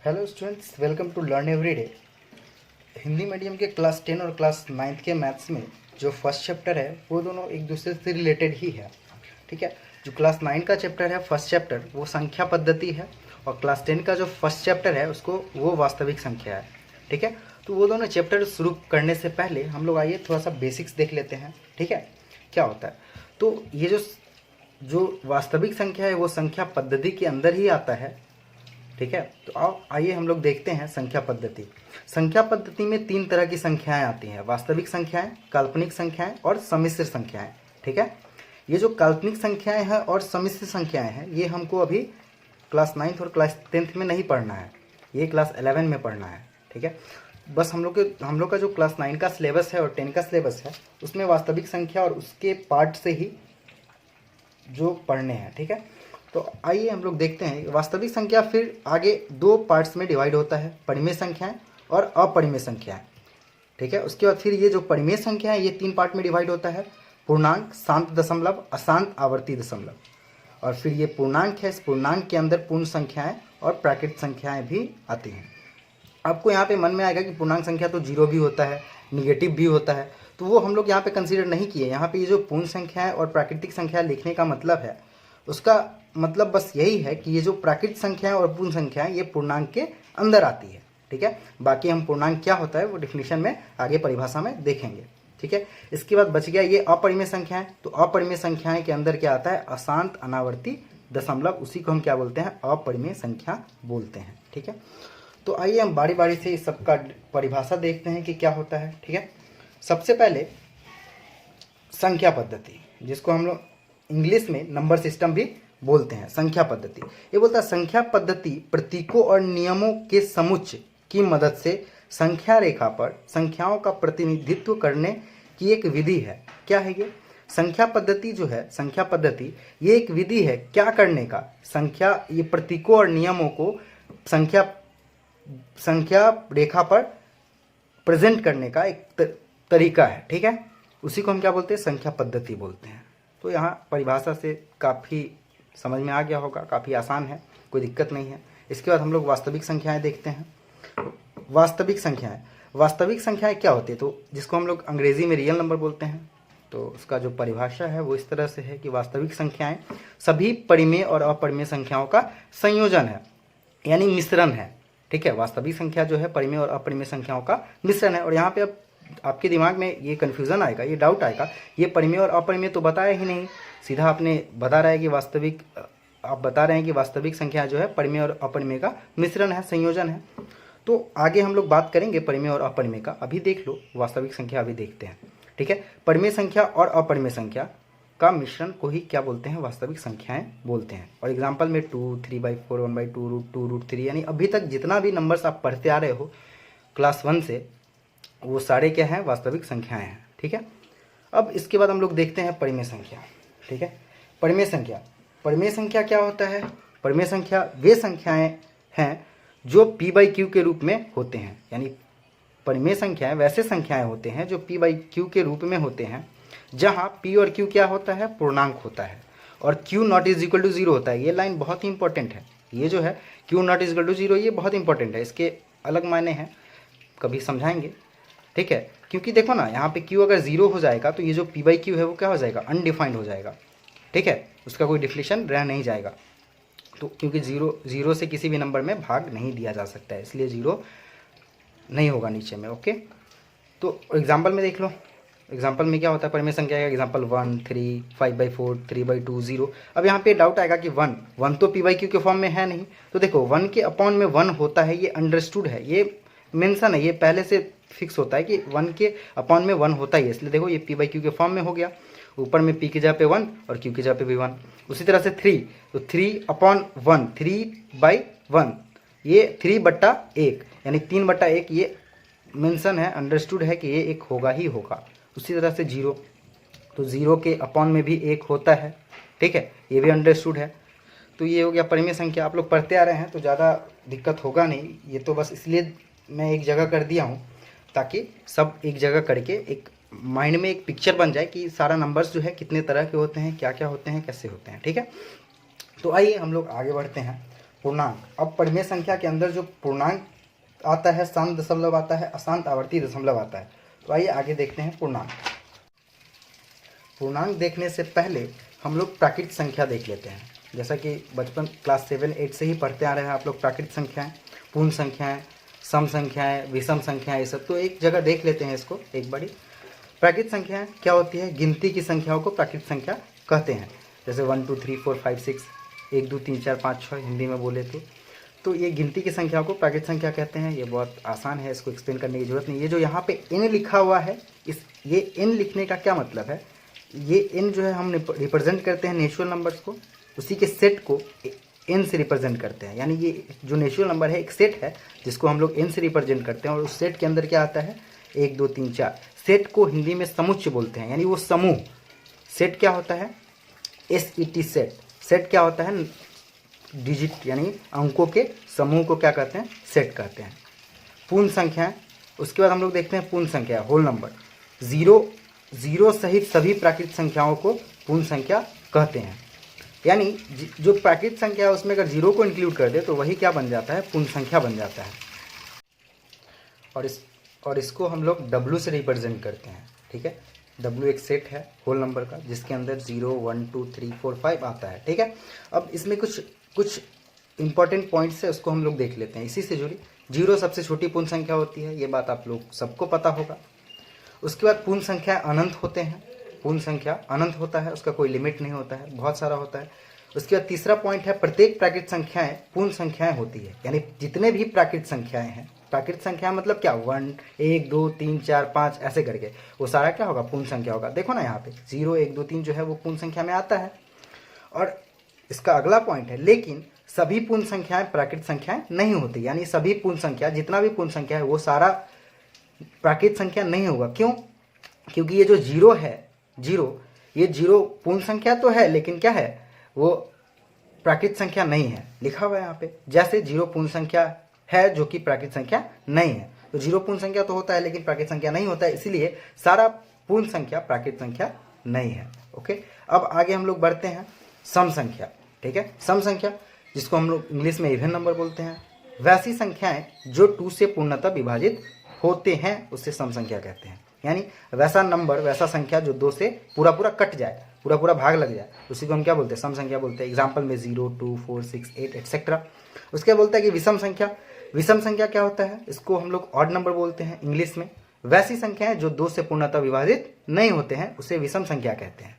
Hello students, welcome to learn everyday. Hindi medium के class 10 और class 9 के मैथ्स में जो फर्स्ट चैप्टर है वो दोनों एक दूसरे से रिलेटेड ही है। ठीक है, जो क्लास 9 का चैप्टर है फर्स्ट चैप्टर वो संख्या पद्धति है, और क्लास 10 का जो फर्स्ट चैप्टर है उसको वो वास्तविक संख्या है। ठीक है, तो वो दोनों चैप्टर शुरू करने से पहले हम लोग आइए थोड़ा सा बेसिक्स देख लेते हैं। ठीक है, क्या होता है। तो ये जो वास्तविक संख्या है वो संख्या पद्धति के अंदर ही आता है। ठीक है, तो आओ आइए हम लोग देखते हैं संख्या पद्धति। संख्या पद्धति में 3 तरह की संख्याएं आती हैं: वास्तविक संख्याएं, काल्पनिक संख्याएं और सम्मिश्र संख्याएं। ठीक है, ये जो काल्पनिक संख्याएं हैं और सम्मिश्र संख्याएं हैं ये हमको अभी क्लास 9th और क्लास 10th में नहीं पढ़ना है, ये क्लास 11 में पढ़ना है। ठीक है, बस हम लोग का जो क्लास 9 का सिलेबस है और 10 का सिलेबस है उसमें वास्तविक संख्या और उसके पार्ट से ही जो पढ़ने हैं। ठीक है, तो आइए हम लोग देखते हैं वास्तविक संख्या फिर आगे 2 पार्ट्स में डिवाइड होता है: परिमेय संख्याएं और अपरिमेय संख्याएं। ठीक है, उसके बाद फिर ये जो परिमेय संख्या है ये 3 पार्ट में डिवाइड होता है: पूर्णांक, शांत दशमलव, अशांत आवर्ती दशमलव। और फिर ये पूर्णांक है, इस पूर्णांक के अंदर पूर्ण संख्याएं और प्राकृत संख्याएं भी आती हैं। आपको यहाँ पे मन में आएगा कि पूर्णांक संख्या तो 0 भी होता है, निगेटिव भी होता है, तो वो हम लोग यहाँ पे कंसीडर नहीं किए। यहाँ पे ये जो पूर्ण संख्या है और प्राकृतिक संख्या लिखने का मतलब है, उसका मतलब बस यही है कि ये जो प्राकृतिक संख्या है और पूर्ण संख्या है ये पूर्णांक के अंदर आती है। ठीक है, बाकी हम पूर्णांक क्या होता है वो डिफिनेशन में आगे परिभाषा में देखेंगे। ठीक है, इसके बाद बच गया ये अपरिमेय संख्याएं। तो अपरिमेय संख्याएं के अंदर क्या आता है? अशांत अनावर्ती दशमलव, उसी को हम क्या बोलते हैं? अपरिमेय संख्या बोलते हैं। ठीक है, तो आइए हम बारी बारी से इस सबका परिभाषा देखते हैं कि क्या होता है। ठीक है, सबसे पहले संख्या पद्धति, जिसको हम लोग इंग्लिश में नंबर सिस्टम भी बोलते हैं। संख्या पद्धति ये बोलता है संख्या पद्धति प्रतीकों और नियमों के समुच्चय की मदद से संख्या रेखा पर संख्याओं का प्रतिनिधित्व करने की एक विधि है। क्या है ये? संख्या पद्धति जो है, संख्या पद्धति ये एक विधि है क्या करने का? संख्या, ये प्रतीकों और नियमों को संख्या रेखा पर प्रेजेंट करने का एक तरीका है। ठीक है, उसी को हम क्या बोलते हैं? संख्या पद्धति बोलते हैं। तो यहाँ परिभाषा से काफ़ी समझ में आ गया होगा, काफ़ी आसान है, कोई दिक्कत नहीं है। इसके बाद हम लोग वास्तविक संख्याएं देखते हैं। वास्तविक संख्याएं क्या होती है? तो जिसको हम लोग अंग्रेजी में रियल नंबर बोलते हैं, तो उसका जो परिभाषा है वो इस तरह से है कि वास्तविक संख्याएं सभी परिमेय और अपरिमेय संख्याओं का संयोजन है, यानी मिश्रण है। ठीक है, वास्तविक संख्या जो है परिमेय और अपरिमेय संख्याओं का मिश्रण है। और यहाँ पे अब आपके दिमाग में ये कन्फ्यूज़न आएगा, ये डाउट आएगा, ये परिमेय और अपरिमेय तो बताया ही नहीं, सीधा आपने बता रहा है कि आप बता रहे हैं कि वास्तविक संख्या जो है परिमेय और अपरिमेय का मिश्रण है, संयोजन है। तो आगे हम लोग बात करेंगे परिमेय और अपरिमेय का, अभी देख लो वास्तविक संख्या अभी देखते हैं। ठीक है, परिमेय संख्या और अपरिमेय संख्या का मिश्रण को ही क्या बोलते हैं? वास्तविक संख्याएं बोलते हैं। और एग्जाम्पल में 2, 3/4, 1/2, √2, √3, यानी अभी तक जितना भी नंबर्स आप पढ़ते आ रहे हो क्लास 1 से, वो सारे क्या हैं? वास्तविक संख्याएं हैं। ठीक है, अब इसके बाद हम लोग देखते हैं परिमेय संख्या। ठीक है, परिमेय संख्या क्या होता है? परिमेय संख्या वे संख्याएं हैं जो p/q के रूप में होते हैं, यानी परिमेय संख्याएं वैसे संख्याएं होते हैं जो p/q के रूप में होते हैं, जहां p और q क्या होता है? पूर्णांक होता है, और q naught is equal to 0 होता है। ये लाइन बहुत ही इंपॉर्टेंट है, ये जो है q naught is equal to 0 ये बहुत इंपॉर्टेंट है, इसके अलग मायने हैं, कभी समझाएंगे। ठीक है, क्योंकि देखो ना, यहाँ पे q अगर 0 हो जाएगा तो ये जो p/q है वो क्या हो जाएगा? अनडिफाइंड हो जाएगा। ठीक है, उसका कोई डिफिनेशन रह नहीं जाएगा। तो क्योंकि 0 से किसी भी नंबर में भाग नहीं दिया जा सकता है, इसलिए 0 नहीं होगा नीचे में। ओके, तो एग्जाम्पल में देख लो, एग्जाम्पल में क्या होता है परिमेय संख्या का? एग्जाम्पल 1, 3, 5/4, 3/2, 0। अब यहाँ पे डाउट आएगा कि 1 तो p/q के फॉर्म में है नहीं, तो देखो 1 के अपॉन में 1 होता है, ये अंडरस्टूड है, ये मेंशन है, ये पहले से फिक्स होता है कि 1 के अपॉन में 1 होता ही है, इसलिए देखो ये p/q के फॉर्म में हो गया। ऊपर में p की जगह पे 1 और q की जगह पे भी 1। उसी तरह से 3, तो 3/1, 3/1, ये 3/1, यानी 3/1, ये मेंशन है, अंडरस्टूड है कि ये एक होगा ही होगा। उसी तरह से 0, तो 0 के अपॉन में भी 1 होता है। ठीक है, ये भी अंडरस्टूड है। तो ये हो गया परिमेय संख्या। आप लोग पढ़ते आ रहे हैं तो ज़्यादा दिक्कत होगा नहीं, ये तो बस इसलिए मैं एक जगह कर दिया हूँ ताकि सब एक जगह करके एक माइंड में एक पिक्चर बन जाए कि सारा नंबर्स जो है कितने तरह के होते हैं, क्या क्या होते हैं, कैसे होते हैं। ठीक है, तो आइए हम लोग आगे बढ़ते हैं। पूर्णांक। अब परिमेय संख्या के अंदर जो पूर्णांक आता है, शांत दशमलव आता है, अशांत आवर्ती दशमलव आता है। तो आइए आगे देखते हैं पूर्णांक। पूर्णांक देखने से पहले हम लोग प्राकृत संख्या देख लेते हैं। जैसा कि बचपन क्लास 7-8 से ही पढ़ते आ रहे हैं आप लोग, प्राकृत संख्याएं, पूर्ण संख्याएं, सम संख्याएं, विषम संख्याएं, ये सब। तो एक जगह देख लेते हैं इसको एक बारी। प्राकृत संख्याएं क्या होती है? गिनती की संख्याओं को प्राकृत संख्या कहते हैं। जैसे 1 2 3 4 5 6, 1 2 3 4 5 6 हिंदी में बोले तो ये गिनती की संख्याओं को प्राकृत संख्या कहते हैं। ये बहुत आसान है, इसको एक्सप्लेन करने की जरूरत नहीं। ये जो यहाँ पे n लिखा हुआ है, ये n लिखने का क्या मतलब है? ये n जो है हम रिप्रेजेंट करते हैं नेचुरल नंबर्स को, उसी के सेट को n से रिप्रेजेंट करते हैं। यानी ये जो नेचुरल नंबर है एक सेट है जिसको हम लोग n से रिप्रेजेंट करते हैं, और उस सेट के अंदर क्या आता है? 1 2 3 4। सेट को हिंदी में समुच्चय बोलते हैं, यानी वो समूह। सेट क्या होता है? SET set. सेट क्या होता है? डिजिट यानी अंकों के समूह को क्या कहते हैं? सेट कहते हैं। पूर्ण संख्याएं, उसके बाद हम लोग देखते हैं पूर्ण संख्या, होल नंबर। जीरो सहित सभी प्राकृत संख्याओं को पूर्ण संख्या कहते हैं। यानी जो प्राकृत संख्या है उसमें अगर जीरो को इंक्लूड कर दे तो वही क्या बन जाता है? पूर्ण संख्या बन जाता है। और इसको हम लोग W से रिप्रेजेंट करते हैं। ठीक है, W एक सेट है होल नंबर का जिसके अंदर 0 1 2 3 4 5 आता है। ठीक है, अब इसमें कुछ इंपॉर्टेंट पॉइंट्स है, उसको हम लोग देख लेते हैं इसी से जुड़ी। 0 सबसे छोटी पूर्ण संख्या होती है, ये बात आप लोग सबको पता होगा। उसके बाद पूर्ण संख्या अनंत होते हैं। पूर्ण संख्या अनंत होता है, उसका कोई लिमिट नहीं होता है, बहुत सारा होता है। उसके बाद तीसरा पॉइंट है, प्रत्येक प्राकृत संख्याएं पूर्ण संख्याएं होती है। यानी जितने भी प्राकृत संख्याएं हैं, प्राकृत संख्या मतलब क्या? 1 2 3 4 5 ऐसे करके वो सारा क्या होगा? पूर्ण संख्या होगा। देखो ना यहाँ पे 0 1 2 3 जो है वो पूर्ण संख्या में आता है। और इसका अगला पॉइंट है, लेकिन सभी पूर्ण संख्याएं प्राकृत संख्याएं नहीं होती। यानी सभी पूर्ण संख्या, जितना भी पूर्ण संख्या है वो सारा प्राकृत संख्या नहीं होगा। क्यों? क्योंकि ये जो 0 है, ये 0 पूर्ण संख्या तो है, लेकिन क्या है? वो प्राकृत संख्या नहीं है, लिखा हुआ है यहाँ पे। जैसे 0 पूर्ण संख्या है जो कि प्राकृत संख्या नहीं है, तो 0 पूर्ण संख्या तो होता है लेकिन प्राकृत संख्या नहीं होता है, इसीलिए सारा पूर्ण संख्या प्राकृत संख्या नहीं है। ओके, अब आगे हम लोग बढ़ते हैं सम संख्या। ठीक है, सम संख्या जिसको हम लोग इंग्लिश में इवन नंबर बोलते हैं। वैसी संख्याएं जो 2 से पूर्णतः विभाजित होते हैं उसे सम संख्या कहते हैं। यानी वैसा नंबर, वैसा संख्या जो 2 से पूरा कट जाए, पूरा भाग लग जाए, उसी को हम क्या बोलते हैं? सम संख्या बोलते हैं। एग्जाम्पल में 0 2 4 6 8 एक्सेट्रा। उसके बोलता है कि विषम संख्या। विषम संख्या क्या होता है? इसको हम लोग ऑड नंबर बोलते हैं इंग्लिश में। वैसी संख्याएं जो 2 से पूर्णतः विभाजित नहीं होते हैं उसे विषम संख्या कहते हैं।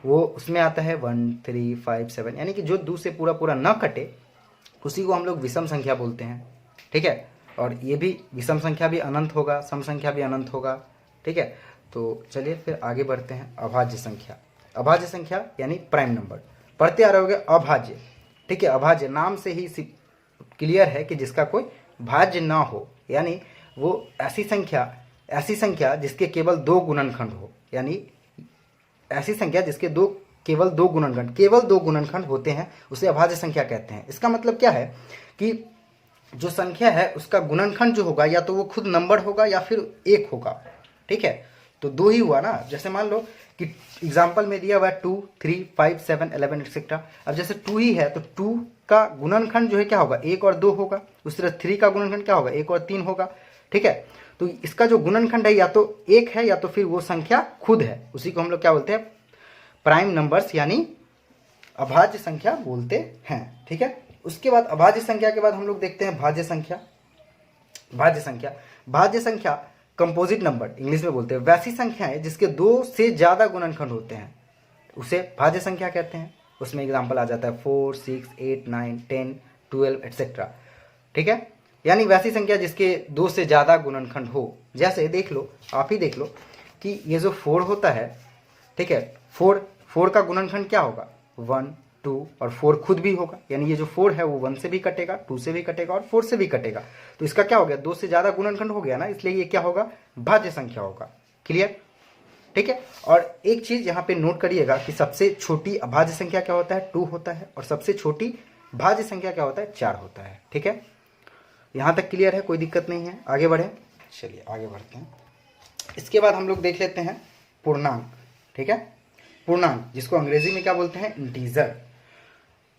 वो उसमें आता है 1 3 5 7, यानी कि जो 2 से पूरा न कटे उसी को हम लोग विषम संख्या बोलते हैं। ठीक है, और ये भी विषम संख्या भी अनंत होगा, सम संख्या भी अनंत होगा। ठीक है, तो चलिए फिर आगे बढ़ते हैं। अभाज्य संख्या। अभाज्य संख्या यानी प्राइम नंबर। पढ़ते आ रहे होगे अभाज्य। ठीक है, अभाज्य नाम से ही क्लियर है कि जिसका कोई भाज्य ना हो, यानी वो ऐसी संख्या जिसके केवल 2 गुणनखंड हो। यानी ऐसी संख्या जिसके केवल दो गुणनखंड होते हैं उसे अभाज्य संख्या कहते हैं। इसका मतलब क्या है कि जो संख्या है उसका गुणनखंड जो होगा या तो वो खुद नंबर होगा या फिर 1 होगा। ठीक है, तो 2 ही हुआ ना। जैसे मान लो कि एग्जाम्पल में दिया हुआ है 2 3 5 7 11 एक्सेट्रा। अब जैसे 2 ही है तो 2 का गुणनखंड जो है क्या होगा? 1 और 2 होगा। उस तरह 3 का गुणनखंड क्या होगा? 1 और 3 होगा। ठीक है, तो इसका जो गुणनखंड है या तो 1 है या तो फिर वो संख्या खुद है। उसी को हम लोग क्या बोलते हैं? प्राइम नंबर्स यानी अभाज्य संख्या बोलते हैं। ठीक है, उसके बाद अभाज्य संख्या के बाद हम लोग देखते हैं भाज्य संख्या। भाज्य संख्या कंपोजिट नंबर इंग्लिश में बोलते हैं। वैसी संख्याएं जिसके 2 से ज्यादा गुणनखंड होते हैं उसे भाज्य संख्या कहते हैं। उसमें एग्जाम्पल आ जाता है 4 6 8 9 10 12 एक्सेट्रा। ठीक है, यानी वैसी संख्या जिसके 2 से ज्यादा गुणनखंड हो। जैसे देख लो, आप ही देख लो कि ये जो 4 होता है, ठीक है, 4 का गुणनखंड क्या होगा? 1 2 और 4 खुद भी होगा। यानी ये जो 4 है वो 1 से भी कटेगा, 2 से भी कटेगा और 4 से भी कटेगा। तो इसका क्या हो गया? 2 से ज्यादा गुणनखंड हो गया ना, इसलिए ये क्या होगा? भाज्य संख्या होगा। क्लियर? ठीक है, और एक चीज यहाँ पे नोट करिएगा कि सबसे छोटी अभाज्य संख्या क्या होता है? 2 होता है, और सबसे छोटी भाज्य संख्या क्या होता है? 4 होता है। ठीक है, यहां तक क्लियर है? कोई दिक्कत नहीं है? आगे बढ़े, चलिए आगे बढ़ते हैं। इसके बाद हम लोग देख लेते हैं पूर्णांक। ठीक है, पूर्णांक जिसको अंग्रेजी में क्या बोलते हैं? इंटीजर।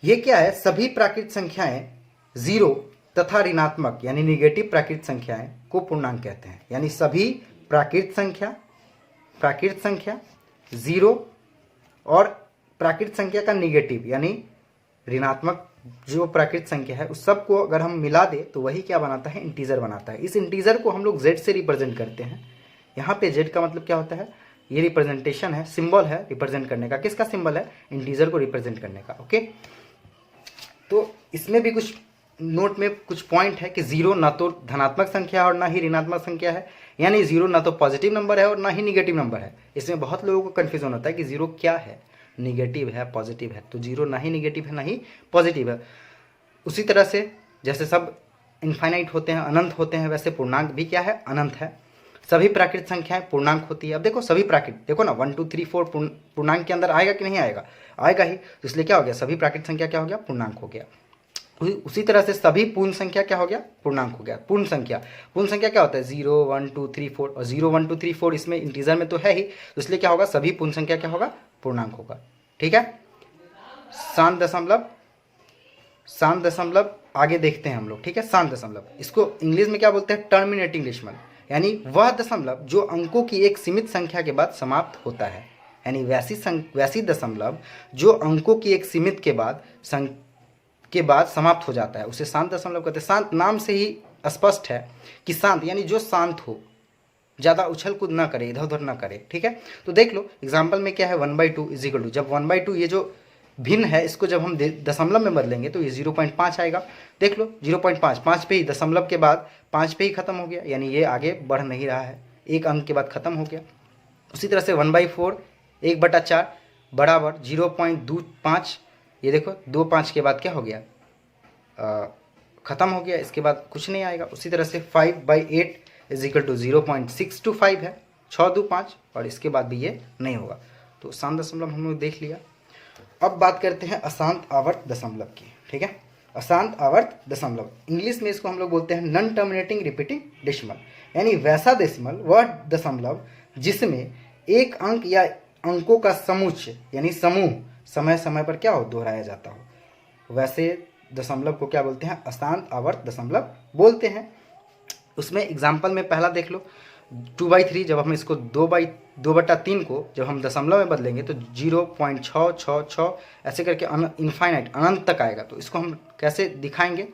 ये क्या है? सभी प्राकृत संख्याएं जीरो तथा ऋणात्मक यानी निगेटिव प्राकृत संख्याएं को पूर्णांक कहते हैं। यानी सभी प्राकृत संख्या जीरो और प्राकृत संख्या का निगेटिव यानी ऋणात्मक जो प्राकृत संख्या है उस सब को अगर हम मिला दे तो वही क्या बनाता है, इंटीजर बनाता है। इस इंटीजर को हम लोग z से रिप्रेजेंट करते हैं। यहाँ पे z का मतलब क्या होता है, ये रिप्रेजेंटेशन है, सिंबल है रिप्रेजेंट करने का। किसका सिंबल है, इंटीजर को रिप्रेजेंट करने का। ओके, तो इसमें भी कुछ नोट में कुछ पॉइंट है कि जीरो ना तो धनात्मक संख्या और ना ही ऋणात्मक संख्या है, यानी जीरो ना तो पॉजिटिव नंबर है और ना ही निगेटिव नंबर है। इसमें बहुत लोगों को कन्फ्यूजन होता है कि जीरो क्या है, निगेटिव है पॉजिटिव है। तो जीरो ना ही निगेटिव है ना ही पॉजिटिव है। उसी तरह से जैसे सब इनफाइनाइट होते हैं, अनंत होते हैं, वैसे पूर्णांक भी क्या है, अनंत है। सभी प्राकृत संख्याएं पूर्णांक होती है। अब देखो सभी प्राकृत, देखो ना 1 2 3 4 पूर्णांक के अंदर आएगा कि नहीं आएगा, आएगा ही। तो इसलिए क्या हो गया, सभी प्राकृत संख्या क्या हो गया, पूर्णांक हो गया। उसी तरह से सभी पूर्ण संख्या क्या हो गया, पूर्णांक हो गया। पूर्ण संख्या क्या होता है, 0 1 2 3 4 और 0 1 2 3 4 इसमें इंटीजर में तो है ही, तो इसलिए क्या होगा, सभी पूर्ण संख्या क्या होगा, पूर्णांक होगा। ठीक है, शांत दशमलव आगे देखते हैं हम लोग। ठीक है, शांत दशमलव, इसको इंग्लिश में क्या बोलते हैं, टर्मिनेटिंग डेसिमल, यानी वह दशमलव जो अंकों की एक सीमित संख्या के बाद समाप्त होता है। यानी वैसी दशमलव जो अंकों की एक सीमित के बाद समाप्त हो जाता है, उसे शांत दशमलव कहते हैं। शांत नाम से ही स्पष्ट है कि शांत यानी जो शांत हो, ज़्यादा उछल कूद ना करे, इधर उधर ना करे। ठीक है, तो देख लो एग्जाम्पल में क्या है, 1/2 इज इक्वल टू, जब 1/2 ये जो भिन्न है इसको जब हम दशमलव में बदलेंगे तो ये 0.5 आएगा। देख लो 0.5, 5 पे ही, दशमलव के बाद 5 पे ही खत्म हो गया, यानी ये आगे बढ़ नहीं रहा है, एक अंक के बाद खत्म हो गया। उसी तरह से 1/4 1/4 बराबर 0.25, ये देखो 2 5 के बाद क्या हो गया, खत्म हो गया, इसके बाद कुछ नहीं आएगा। उसी तरह से 5/8 इज इक्वल टू 0.625 है, 6 2 5, और इसके बाद भी ये नहीं होगा। तो शांत दशमलव हम लोग देख लिया। अब बात करते हैं अशांत आवर्त दशमलव की। ठीक है, अशांत आवर्त दशमलव, इंग्लिश में इसको हम लोग बोलते हैं नॉन टर्मिनेटिंग रिपीटिंग डेसिमल, यानी वैसा डेसिमल, वह दशमलव जिसमें एक अंक या अंकों का समुच्चय यानी समूह समय समय पर क्या हो, दोहराया जाता हो, वैसे दशमलव को क्या बोलते हैं, अशांत आवर्त दशमलव बोलते हैं। उसमें एग्जाम्पल में पहला देख लो, 2/3, जब हम इसको 2/3 को जब हम दशमलव में बदलेंगे तो 0.666 ऐसे करके इनफाइनाइट अनंत तक आएगा। तो इसको हम कैसे दिखाएंगे,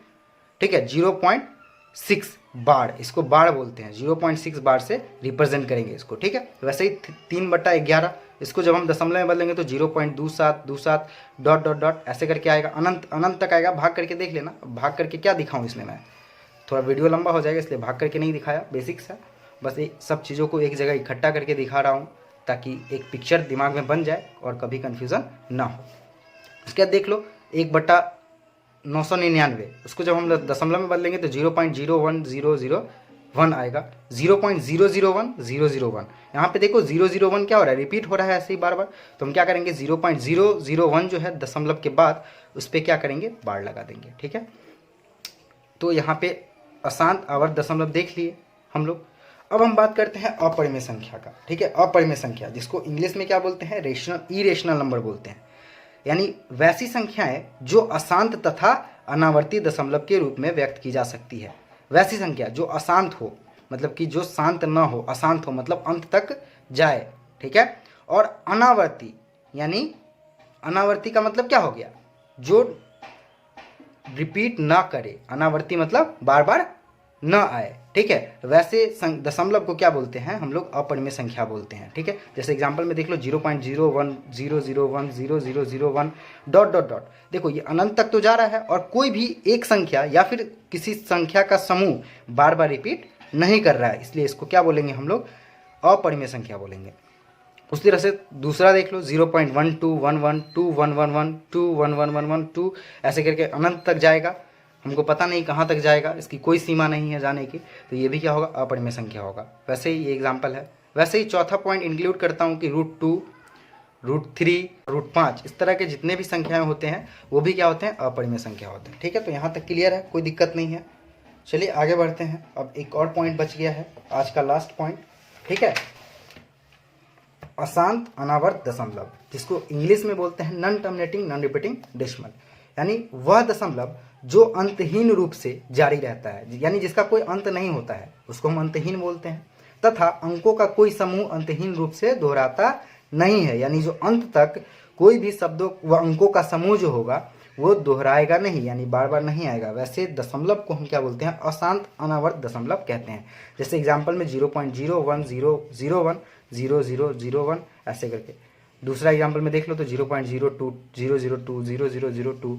ठीक है, 0.6 बार, इसको बार बोलते हैं, 0.6 बार से रिप्रेजेंट करेंगे इसको। ठीक है, वैसे ही 3/11, इसको जब हम दशमलव में बदलेंगे तो 0.2727 डॉट डॉट डॉट ऐसे करके आएगा, अनंत तक आएगा। भाग करके देख लेना, भाग करके क्या दिखाऊं इसमें, मैं थोड़ा वीडियो लंबा हो जाएगा इसलिए भाग करके नहीं दिखाया, बेसिक्स है, बस ये सब चीज़ों को एक जगह इकट्ठा करके दिखा रहा हूँ ताकि एक पिक्चर दिमाग में बन जाए और कभी कन्फ्यूज़न ना हो। उसके बाद देख लो 1/999, उसको जब हम दशमलव में बदलेंगे तो 0.01001 आएगा, 0.001001। यहाँ पे देखो 001 क्या हो रहा है, रिपीट हो रहा है ऐसे ही बार बार। तो हम क्या करेंगे, 0.001 जो है दशमलव के बाद उस पर क्या करेंगे, बार लगा देंगे। ठीक है, तो यहाँ पे अशांत आवर्त दशमलव देख लिए हम लोग। अब हम बात करते हैं अपरिमेय संख्या का। ठीक है, अपरिमेय संख्या जिसको इंग्लिश में क्या बोलते हैं, इरेशनल नंबर बोलते हैं, यानी वैसी संख्याएं जो अशांत तथा अनावर्ती दशमलव के रूप में व्यक्त की जा सकती है। वैसी संख्या जो अशांत हो, मतलब कि जो शांत ना हो, अशांत हो मतलब अंत तक जाए। ठीक है, और अनावर्ती, यानी अनावर्ती का मतलब क्या हो गया, जो रिपीट ना करे, अनावर्ती मतलब बार बार न आए। ठीक है, वैसे दशमलव को क्या बोलते हैं हम लोग, अपरिमेय संख्या बोलते हैं। ठीक है, जैसे एग्जांपल में देख लो 0.010010001 डॉट डॉट डॉट, देखो ये अनंत तक तो जा रहा है और कोई भी एक संख्या या फिर किसी संख्या का समूह बार बार रिपीट नहीं कर रहा है, इसलिए इसको क्या बोलेंगे हम लोग, अपरिमेय संख्या बोलेंगे। उस तरह से दूसरा देख लो 0.1211211122111112 ऐसे करके अनंत तक जाएगा, हमको पता नहीं कहाँ तक जाएगा, इसकी कोई सीमा नहीं है जाने की, तो ये भी क्या होगा, अपरिमेय संख्या होगा। वैसे ही ये एग्जाम्पल है। वैसे ही चौथा पॉइंट इंक्लूड करता हूँ कि √2, √3, √5 इस तरह के जितने भी संख्याएं होते हैं वो भी क्या होते हैं, अपरिमेय संख्या होते हैं। ठीक है, तो यहाँ तक क्लियर है, कोई दिक्कत नहीं है। चलिए आगे बढ़ते हैं। अब एक और पॉइंट बच गया है, आज का लास्ट पॉइंट। ठीक है, अशांत अनावर्त दशमलव जिसको इंग्लिश में बोलते हैं non terminating non repeating decimal, यानी वह दशमलव जो अंतहीन रूप से जारी रहता है, यानी जिसका कोई अंत नहीं होता है, उसको हम अंतहीन बोलते हैं। तथा अंकों का कोई समूह अंतहीन रूप से दोहराता नहीं है, यानी जो अंत तक कोई भी शब्दों व अंकों का समूह जो होगा वो दोहराएगा नहीं, यानी बार बार नहीं आएगा। वैसे दशमलव को हम क्या बोलते हैं, अशांत अनावर्त दशमलव कहते हैं। जैसे एग्जाम्पल में 0.01001 0001 ऐसे करके। दूसरा एग्जाम्पल में देख लो तो 0.02 002 0002,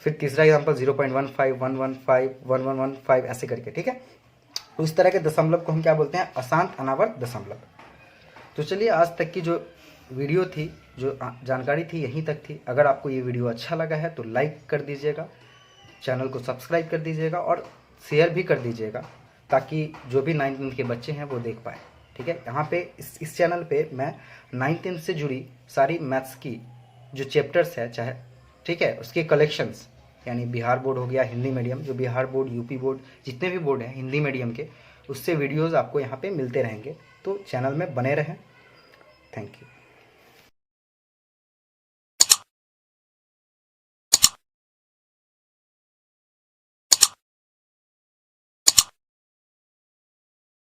फिर तीसरा एग्जाम्पल 0.15 115 1115 ऐसे करके, ठीक है। तो इस तरह के दशमलव को हम क्या बोलते हैं, अशांत अनावर्त दशमलव। तो चलिए आज तक की जो वीडियो थी, जो जानकारी थी, यहीं तक थी। अगर आपको ये वीडियो अच्छा लगा है तो लाइक कर दीजिएगा, चैनल को सब्सक्राइब कर दीजिएगा और शेयर भी कर दीजिएगा, ताकि जो भी 9th के बच्चे हैं वो देख पाए, ठीक है। यहाँ पे इस चैनल पे मैं 9th से जुड़ी सारी मैथ्स की जो चैप्टर्स है, चाहे ठीक है, उसके कलेक्शंस, यानी बिहार बोर्ड हो गया, हिंदी मीडियम, जो बिहार बोर्ड, यूपी बोर्ड, जितने भी बोर्ड हैं हिंदी मीडियम के, उससे वीडियोज़ आपको यहाँ पे मिलते रहेंगे। तो चैनल में बने रहें। Thank you.